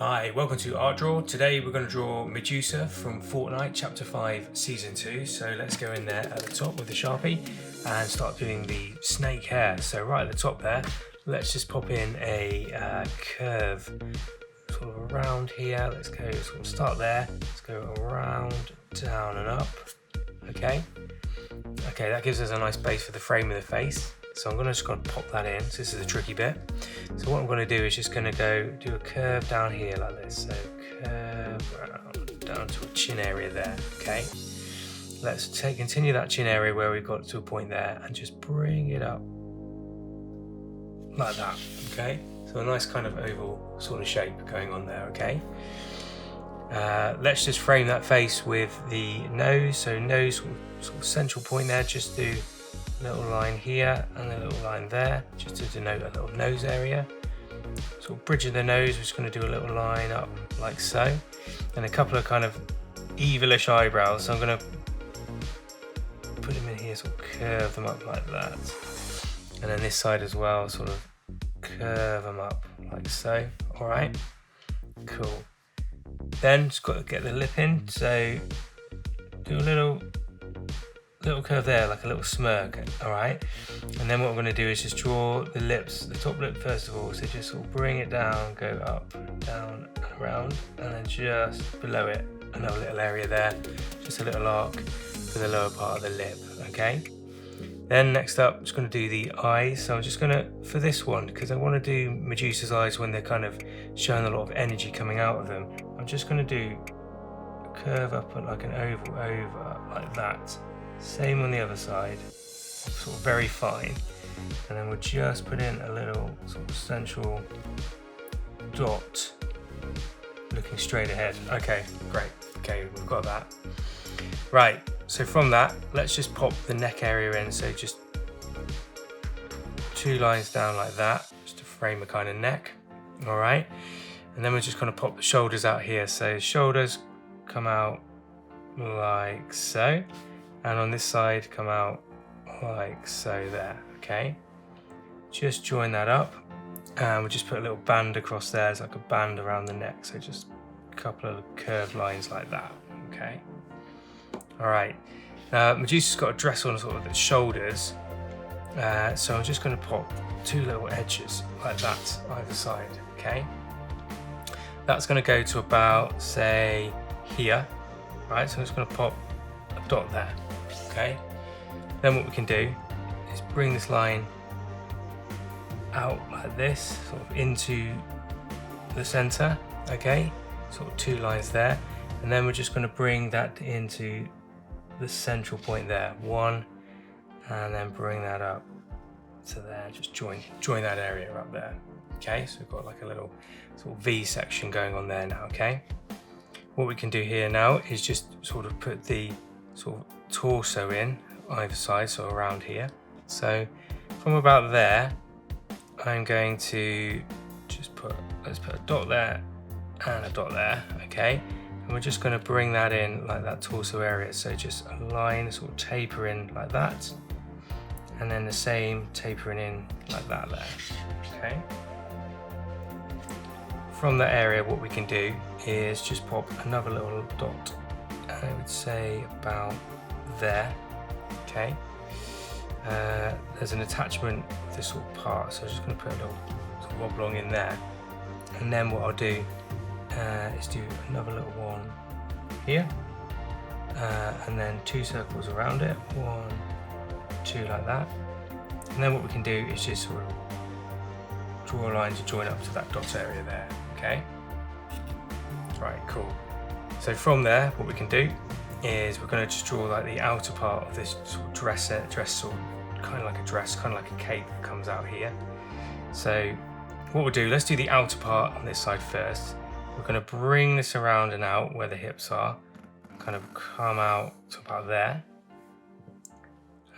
Hi, welcome to Art Draw. Today we're going to draw Medusa from Fortnite Chapter 5 Season 2. So let's go in there at the top with the Sharpie and start doing the snake hair. So right at the top there, let's just pop in a curve sort of around here. Let's go sort of start there. Let's go around, down and up. Okay, that gives us a nice base for the frame of the face. So I'm just going to pop that in. So this is a tricky bit. So what I'm going to do is just going to go do a curve down here like this. So curve around, down to a chin area there. Okay. Let's continue that chin area where we got to a point there and just bring it up like that. Okay. So a nice kind of oval sort of shape going on there. Okay. Let's just frame that face with the nose. So nose sort of central point there. Just do little line here and a little line there just to denote a little nose area. Sort of bridge of the nose, we're just going to do a little line up like so, and a couple of kind of evilish eyebrows. So I'm going to put them in here, sort of curve them up like that, and then this side as well, sort of curve them up like so. All right, cool. Then just got to get the lip in, so do a little curve there, like a little smirk. All right, and then what we're going to do is just draw the lips, the top lip first of all. So just sort of bring it down, go up, down, and around, and then just below it another little area there, just a little arc for the lower part of the lip. Okay, then next up, I'm just going to do the eyes. So I'm just going to, for this one, because I want to do Medusa's eyes when they're kind of showing a lot of energy coming out of them, I'm just going to do a curve up like an oval over like that. Same on the other side, sort of very fine, and then we'll just put in a little sort of central dot looking straight ahead. Okay, great. Okay, we've got that. Right, so from that, let's just pop the neck area in. So just 2 lines down like that, just to frame a kind of neck. All right, and then we're just going to pop the shoulders out here. So shoulders come out like so. And on this side come out like so there. Okay, just join that up and we'll just put a little band across there. It's like a band around the neck, so just a couple of curved lines like that. Okay, all right, Medusa's got a dress on sort of the shoulders, so I'm just going to pop 2 little edges like that either side. Okay, that's going to go to about, say, here. Right, so I'm just going to pop a dot there. Okay, then what we can do is bring this line out like this, sort of into the center. Okay, sort of 2 lines there, and then we're just going to bring that into the central point there, 1, and then bring that up to there. Just join that area up there. Okay, so we've got like a little sort of V section going on there now. Okay, what we can do here now is just sort of put the sort of torso in either side, so around here. So from about there, I'm going to just let's put a dot there and a dot there. Okay, and we're just going to bring that in like that torso area. So just a line, sort of taper in like that, and then the same tapering in like that there. Okay, from that area, what we can do is just pop another little dot, and I would say about there. Okay, there's an attachment with this sort of part, so I'm just going to put a little sort of oblong in there, and then what I'll do is do another little one here, and then 2 circles around it, 1, 2 like that, and then what we can do is just sort of draw a line to join up to that dot area there. Okay, right, cool. So from there, what we can do is we're going to just draw like the outer part of this sort of dress sort of kind of like a dress, kind of like a cape that comes out here. So what we'll do, let's do the outer part on this side first. We're going to bring this around and out where the hips are, kind of come out to about there,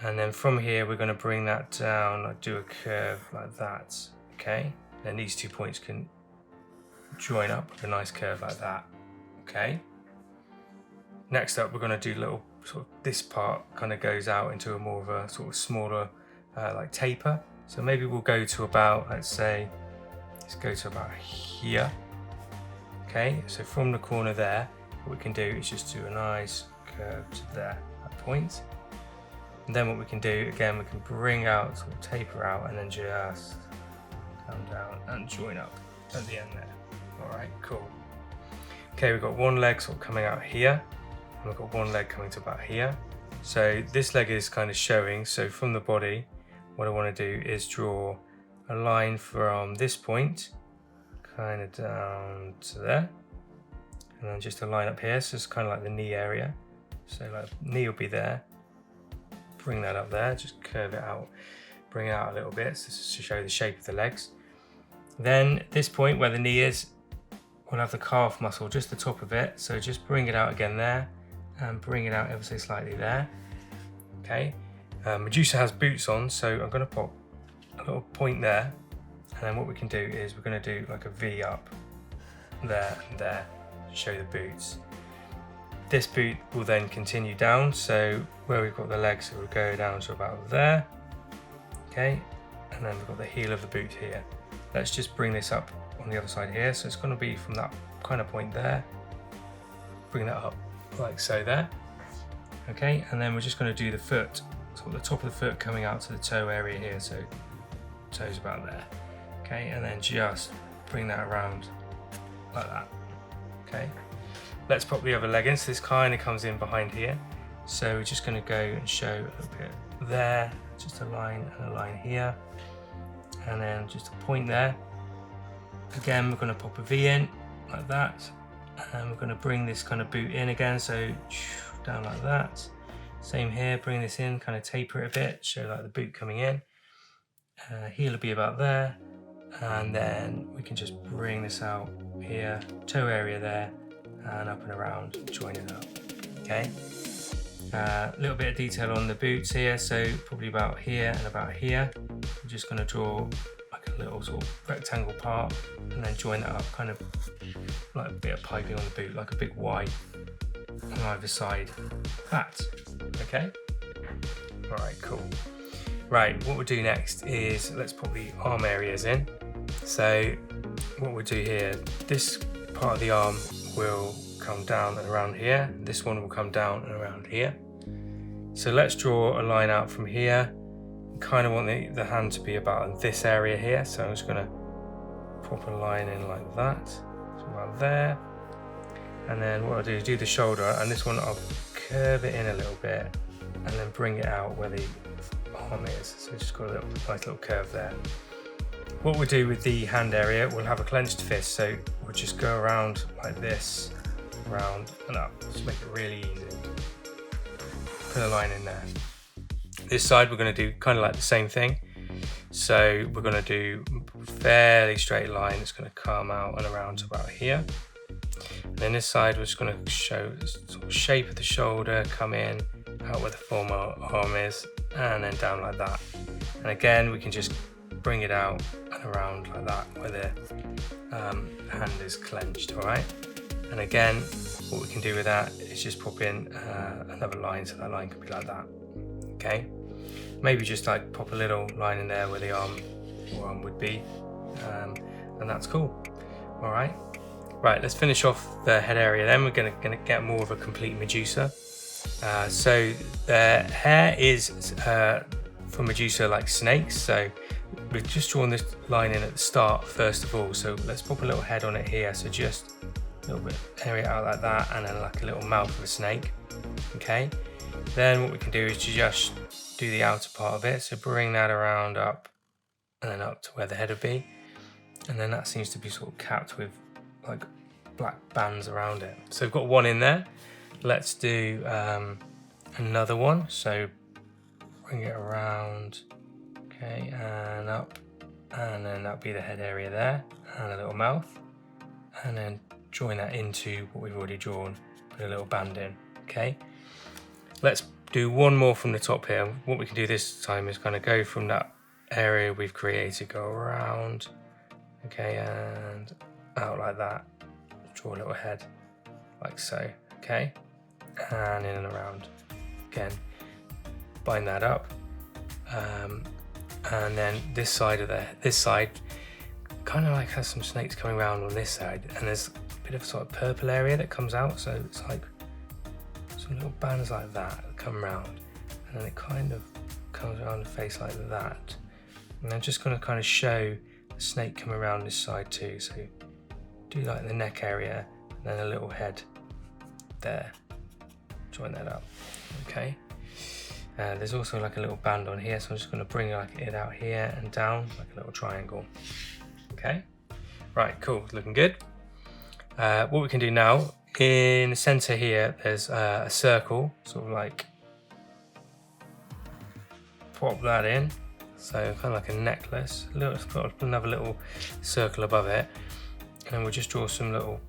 and then from here we're going to bring that down, like do a curve like that. Okay, then these 2 points can join up with a nice curve like that. Okay, next up we're going to do little sort of, this part kind of goes out into a more of a sort of smaller like taper. So maybe we'll go to about, let's say, let's go to about here. Okay, so from the corner there, what we can do is just do a nice curve to there, that point. And then what we can do, again, we can bring out, sort of taper out, and then just come down and join up at the end there. All right, cool. Okay, we've got one leg sort of coming out here, and we've got one leg coming to about here. So this leg is kind of showing, so from the body, what I want to do is draw a line from this point, kind of down to there, and then just a line up here, so it's kind of like the knee area. So like knee will be there, bring that up there, just curve it out, bring it out a little bit, so to show the shape of the legs. Then this point where the knee is, we'll have the calf muscle, just the top of it, so just bring it out again there, and bring it out ever so slightly there. Okay, Medusa has boots on, so I'm going to pop a little point there, and then what we can do is we're going to do like a V up there and there to show the boots. This boot will then continue down, so where we've got the legs, it will go down to about there. Okay, and then we've got the heel of the boot here. Let's just bring this up on the other side here, so it's going to be from that kind of point there, bring that up like so there. Okay, and then we're just going to do the foot, so the top of the foot coming out to the toe area here, so toes about there. Okay, and then just bring that around like that. Okay, let's pop the other leg in, so this kind of comes in behind here, so we're just going to go and show a little bit there, just a line and a line here, and then just a point there. Again, we're going to pop a V in like that, and we're going to bring this kind of boot in again, so down like that. Same here, bring this in, kind of taper it a bit, show like the boot coming in. Heel will be about there, and then we can just bring this out here, toe area there, and up and around, join it up. Okay, a little bit of detail on the boots here, so probably about here and about here. I'm just going to draw like a little sort of rectangle part, and then join that up, kind of like a bit of piping on the boot, like a big Y on either side. That. Okay. All right, cool. Right, what we'll do next is let's put the arm areas in. So what we'll do here, this part of the arm will come down and around here. This one will come down and around here. So let's draw a line out from here. Kind of want the hand to be about in this area here. So I'm just going to pop a line in like that. So about there. And then what I'll do is do the shoulder, and this one I'll curve it in a little bit and then bring it out where the arm is. So just got a nice little curve there. What we'll do with the hand area, we'll have a clenched fist, so we'll just go around like this, round and up. Just make it really easy. Put a line in there. This side we're going to do kind of like the same thing. So we're going to do a fairly straight line. It's going to come out and around to about here. And then this side we're just going to show the sort of shape of the shoulder, come in, out where the former arm is, and then down like that. And again, we can just bring it out and around like that where the hand is clenched, all right? And again, what we can do with that is just pop in another line, so that line could be like that, okay? Maybe just like pop a little line in there where the arm would be, and that's cool, all right? Right, let's finish off the head area then. We're gonna get more of a complete Medusa. So the hair is for Medusa like snakes, so we've just drawn this line in at the start first of all, so let's pop a little head on it here, so just a little bit area out like that, and then like a little mouth of a snake. Okay, then what we can do is just do the outer part of it, so bring that around up and then up to where the head would be, and then that seems to be sort of capped with like black bands around it. So we've got one in there. Let's do another one, so bring it around, okay, and up, and then that'll be the head area there, and a little mouth, and then join that into what we've already drawn, put a little band in, okay. Let's do one more from the top here. What we can do this time is kind of go from that area we've created, go around, okay, and out like that, draw a little head, like so, okay, and in and around, again, bind that up, and then this side kind of like has some snakes coming around on this side, and there's a bit of sort of purple area that comes out, so it's like some little bands like that come around, and then it kind of comes around the face like that. And I'm just going to kind of show the snake come around this side too, so do like the neck area and then a little head there, join that up. Okay, there's also like a little band on here, so I'm just going to bring like it out here and down like a little triangle. Okay, right, cool, looking good. What we can do now, in the center here there's a circle, sort of like pop that in, so kind of like a necklace. It's got another little circle above it, and then we'll just draw some little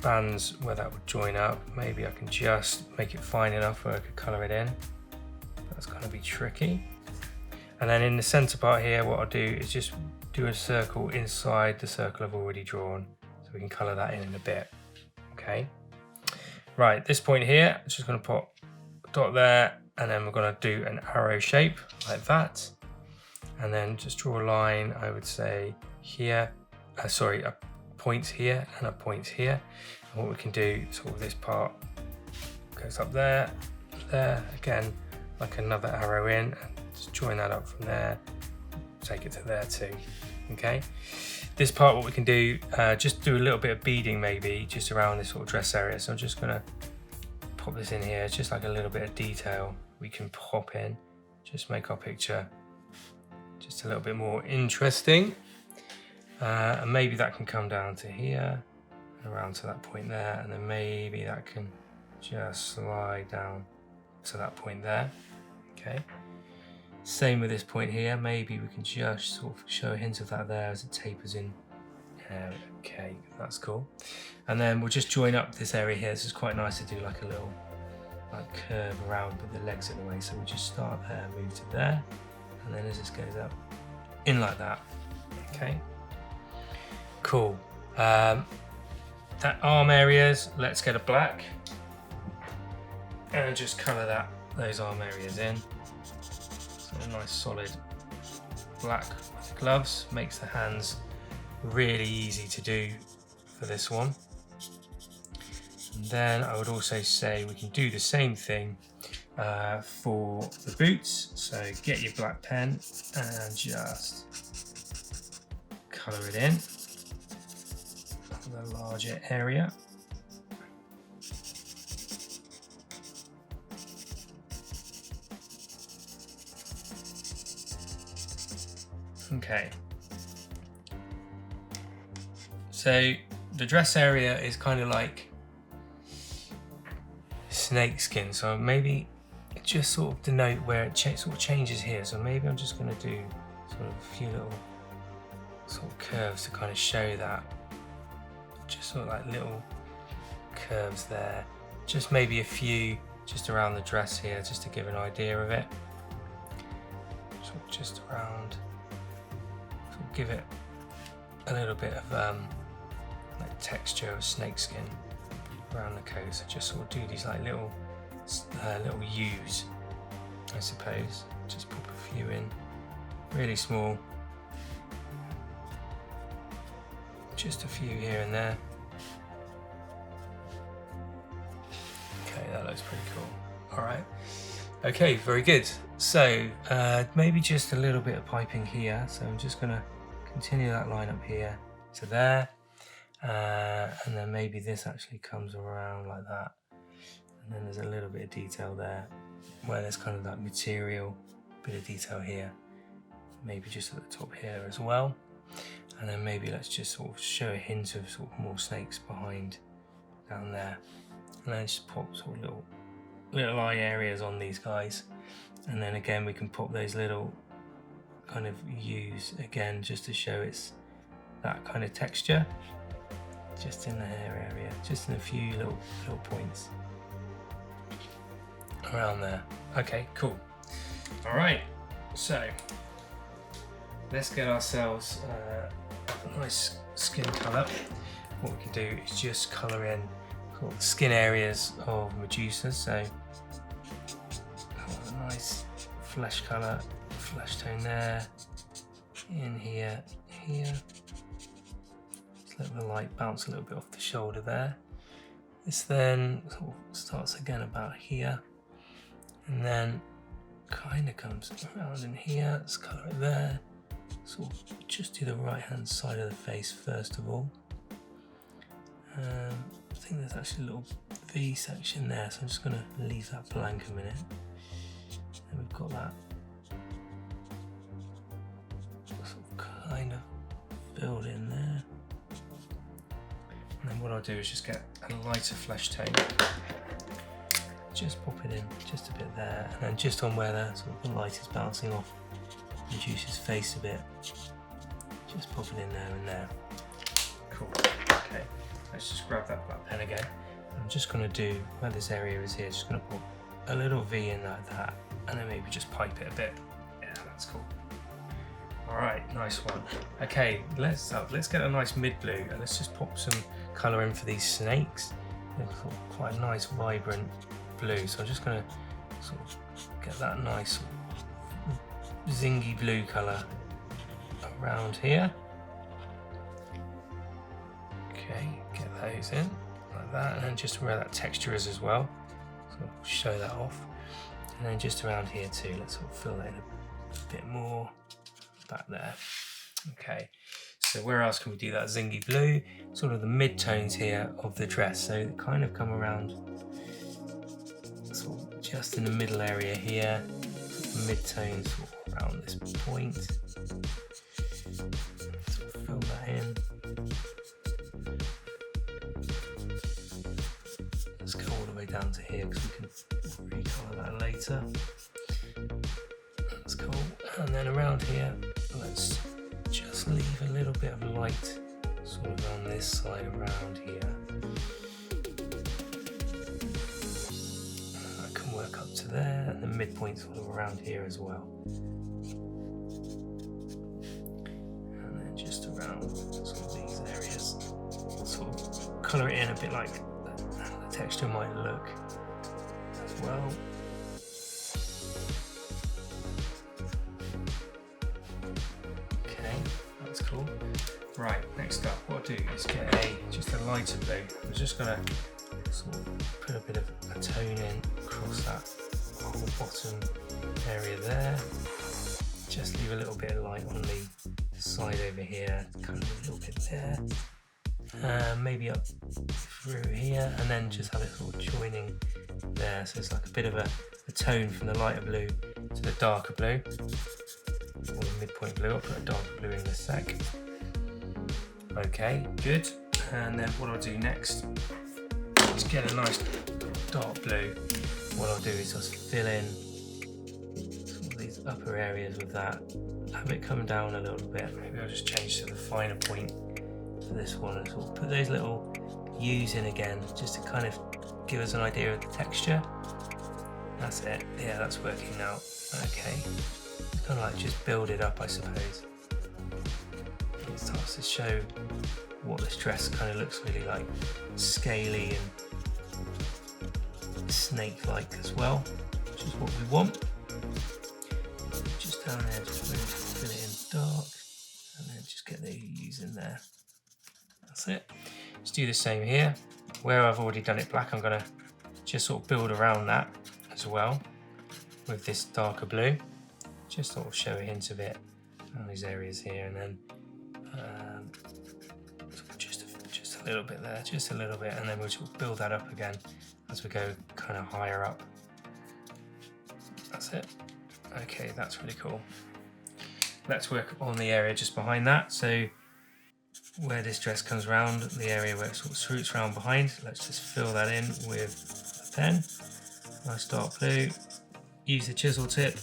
bands where that would join up. Maybe I can just make it fine enough where I could colour it in. That's going to be tricky. And then in the centre part here, what I'll do is just do a circle inside the circle I've already drawn, so we can colour that in a bit. Okay. Right, this point here, I'm just going to put a dot there, and then we're going to do an arrow shape like that, and then just draw a line, I would say here, a point here and a point here. And what we can do, sort of this part goes up there, again, like another arrow in, and just join that up from there, take it to there too. Okay, this part, what we can do, just do a little bit of beading maybe just around this sort of dress area. So I'm just going to pop this in here, just like a little bit of detail we can pop in, just make our picture just a little bit more interesting. And maybe that can come down to here and around to that point there, and then maybe that can just slide down to that point there. Okay, same with this point here, maybe we can just sort of show a hint of that there as it tapers in. Okay, that's cool. And then we'll just join up this area here. This is quite nice to do like a little curve around with the legs in the way, so we'll just start there, move to there, and then as this goes up, in like that. Okay, cool. That arm areas, let's get a black and just colour those arm areas in. So a nice solid black with the gloves makes the hands really easy to do for this one. And then I would also say we can do the same thing for the boots. So get your black pen and just colour it in the larger area. Okay, so the dress area is kind of like snake skin, so maybe just sort of denote where it sort of changes here. So maybe I'm just going to do sort of a few little sort of curves to kind of show that, just sort of like little curves there, just maybe a few just around the dress here, just to give an idea of it. So just around, sort of give it a little bit of like texture of snakeskin around the coat. So just sort of do these like little U's, I suppose. Just pop a few in, really small. Just a few here and there. Okay, that looks pretty cool. All right. Okay, very good. So maybe just a little bit of piping here. So I'm just going to continue that line up here to there. And then maybe this actually comes around like that. And then there's a little bit of detail there where there's kind of that material, bit of detail here. Maybe just at the top here as well. And then maybe let's just sort of show a hint of sort of more snakes behind down there. And then just pop sort of little eye areas on these guys. And then again, we can pop those little kind of U's again, just to show it's that kind of texture. Just in the hair area, just in a few little points around there. Okay, cool. All right, so let's get ourselves a nice skin colour. What we can do is just colour in sort of skin areas of Medusa. So a nice flesh colour, flesh tone there, in here, let the light bounce a little bit off the shoulder there. This then sort of starts again about here, and then kind of comes around in here. Let's colour it there. Sort of just do the right hand side of the face first of all. I think there's actually a little V section there, so I'm just going to leave that blank a minute. And we've got that sort of kind of filled in there. And then what I'll do is just get a lighter flesh tone. Just pop it in just a bit there, and then just on where the, sort of the light is bouncing off Medusa's face a bit, just pop it in there and there. Cool. Okay, let's just grab that black pen again. I'm just going to do, where this area is here, just going to put a little V in like that, and then maybe just pipe it a bit. Yeah, that's cool. Alright, nice one. Okay, let's get a nice mid blue, and let's just pop some colour in for these snakes. They've got quite a nice vibrant blue, so I'm just going to sort of get that nice zingy blue colour around here. Okay, get those in like that, and then just where that texture is as well, so I'll show that off. And then just around here too, let's sort of fill that in a bit more back there. Okay, so where else can we do that zingy blue? Sort of the mid-tones here of the dress, so they kind of come around sort of just in the middle area here, mid-tones sort of around this point. Sort of fill that in. Let's go all the way down to here because we can recolour that later. That's cool. And then around here, let's just leave a little bit of light sort of on this side around here. I can work up to there, and the midpoint sort of around here as well. And then just around sort of these areas, sort of colour it in a bit like the texture might look as well. Cool. Right, next up, what I'll do is get just a lighter blue. I'm just going to sort of put a bit of a tone in across that whole bottom area there. Just leave a little bit of light on the side over here, kind of a little bit there. Maybe up through here, and then just have it sort of joining there. So it's like a bit of a tone from the lighter blue to the darker blue. Or the midpoint blue. I'll put a dark blue in a sec. Okay, good. And then what I'll do next is get a nice dark blue. What I'll do is just fill in some of these upper areas with that. Have it come down a little bit. Maybe I'll just change to the finer point for this one and sort of put those little U's in again, just to kind of give us an idea of the texture. That's it. Yeah, that's working now. Okay. Kind of like just build it up, I suppose. It starts to show what this dress kind of looks really like, scaly and snake-like as well, which is what we want. Just down there, just really fill it in dark, and then just get the U's in there. That's it. Let's do the same here. Where I've already done it black, I'm going to just sort of build around that as well with this darker blue. Just sort of show a hint of it on these areas here, and then just a little bit there, just a little bit, and then we'll sort of build that up again as we go kind of higher up. That's it. Okay, that's really cool. Let's work on the area just behind that. So where this dress comes round, the area where it sort of swoops round behind, let's just fill that in with a pen. Nice dark blue. Use the chisel tip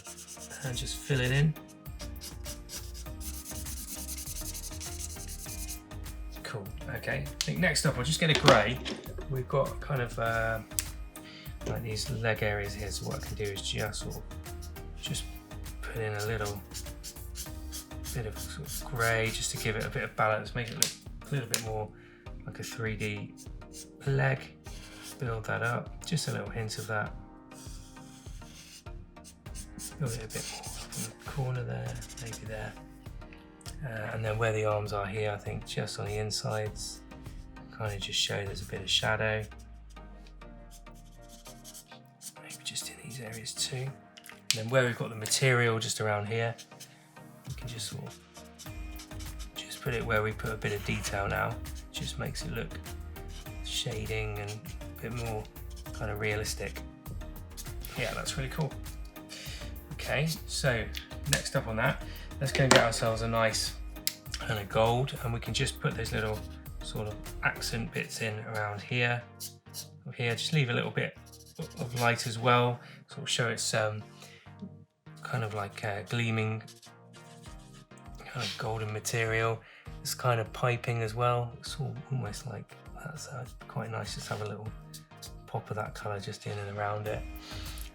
and just fill it in. Cool, okay. I think next up I'll just get a grey. We've got kind of like these leg areas here, so what I can do is just sort of just put in a little bit of sort of grey just to give it a bit of balance, make it look a little bit more like a 3D leg. Build that up, just a little hint of that. Build it a bit more from the corner there, maybe there. And then where the arms are here, I think just on the insides, kind of just show there's a bit of shadow. Maybe just in these areas too. And then where we've got the material just around here, we can just sort of just put it where we put a bit of detail now. Just makes it look shading and a bit more kind of realistic. Yeah, that's really cool. Okay, so next up on that, let's go and get ourselves a nice kind of gold, and we can just put those little sort of accent bits in around here. Here, just leave a little bit of light as well, sort of show it's kind of like gleaming kind of golden material. It's kind of piping as well. It's almost like that's quite nice. Just have a little pop of that colour just in and around it.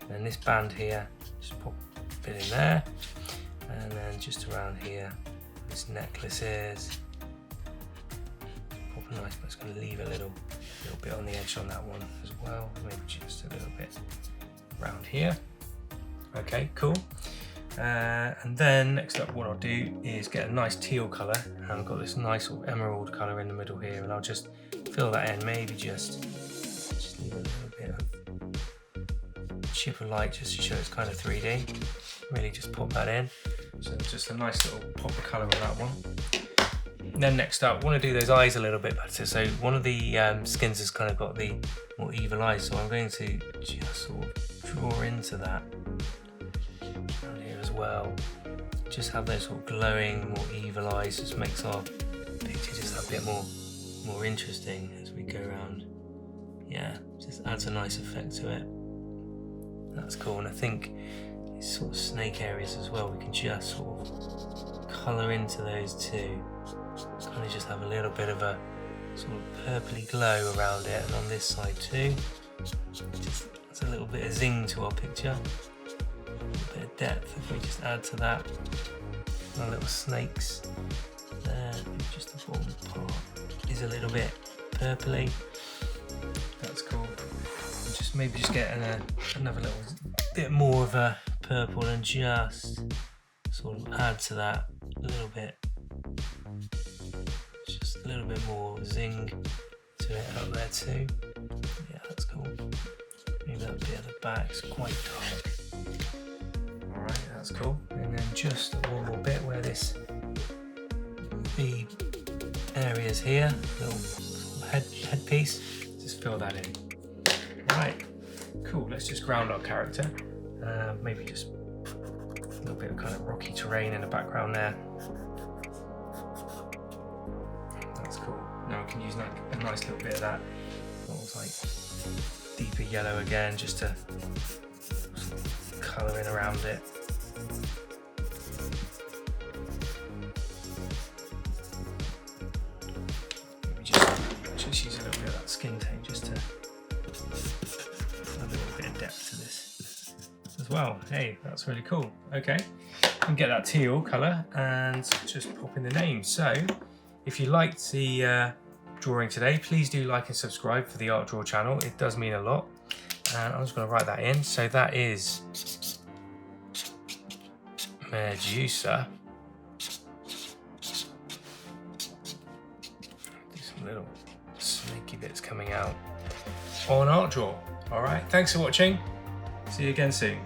And then this band here, just pop a bit in there, and then just around here, this necklace is pop a nice, but it's going to leave a little bit on the edge on that one as well. Maybe just a little bit around here. Okay, cool. And then next up, what I'll do is get a nice teal colour, and I've got this nice sort of emerald colour in the middle here, and I'll just fill that in. Maybe just leave a little bit of chip of light just to show it's kind of 3D. Really just pop that in. So just a nice little pop of colour on that one. And then next up, I want to do those eyes a little bit better. So one of the skins has kind of got the more evil eyes, so I'm going to just sort of draw into that around here as well. Just have those sort of glowing, more evil eyes. Just makes our picture just a bit more interesting as we go around. Yeah, just adds a nice effect to it. That's cool, and I think these sort of snake areas as well, we can just sort of colour into those too. Kind of just have a little bit of a sort of purpley glow around it, and on this side too. Just adds a little bit of zing to our picture. A little bit of depth if we just add to that. Our little snakes there, just the bottom part is a little bit purpley. That's cool. Just maybe just get another little bit more of a purple and just sort of add to that a little bit. Just a little bit more zing to it up there too. Yeah, that's cool. Maybe that bit at the back's quite dark. Alright, that's cool. And then just one more bit where the areas here, little headpiece, just fill that in. Right, cool, let's just ground our character. Maybe just a little bit of kind of rocky terrain in the background there. That's cool. Now I can use a nice little bit of that, almost like deeper yellow again, just to sort of colour in around it. Maybe just use a little bit of that skin tone just to add a little bit of depth to this as well. Hey, that's really cool. Okay, you can get that teal colour and just pop in the name. So if you liked the drawing today, please do like and subscribe for the Art Draw channel. It does mean a lot. And I'm just going to write that in. So that is Medusa. Some little snaky bits coming out on Art Draw. Alright, thanks for watching. See you again soon.